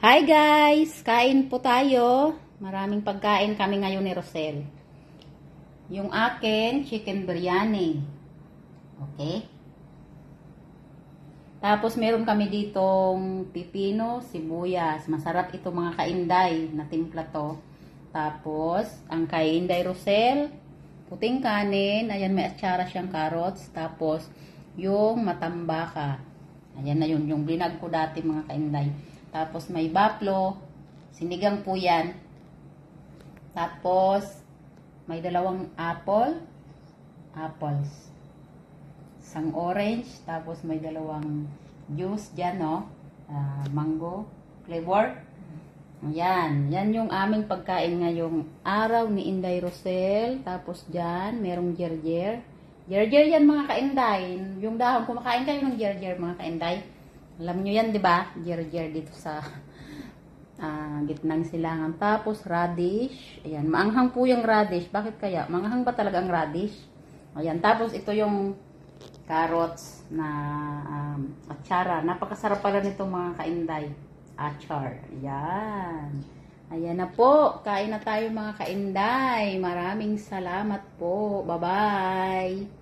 Hi guys! Kain po tayo. Maraming pagkain kami ngayon ni Rosel. Yung akin, chicken biryani. Okay? Tapos meron kami ditong pipino, sibuyas. Masarap ito mga kainday na timpla to. Tapos, ang kainday Rosel, puting kanin. Ayan, may atsara siyang carrots. Tapos, yung matambaka. Ayan na yun, yung blinag ko dati mga kainday. Tapos may baplo, sinigang po yan. Tapos may dalawang apples. Isang orange, tapos may dalawang juice dyan, no? Mango flavor. Ayan, yan yung aming pagkain ngayong araw ni Inday Rosel. Tapos dyan, merong gerger. Gerger yan mga kainday. Yung dahon, kumakain kayo ng gerger mga kainday. Alam nyo yan, di ba? Gerger dito sa gitnang silangan. Tapos, radish. Ayan, maanghang po yung radish. Bakit kaya? Maanghang ba talaga ang radish? Ayan, tapos ito yung carrots na atsara. Napakasarap pala nito mga kainday. Achar. Ayan. Ayan na po. Kain na tayo mga kainday. Maraming salamat po. Bye-bye.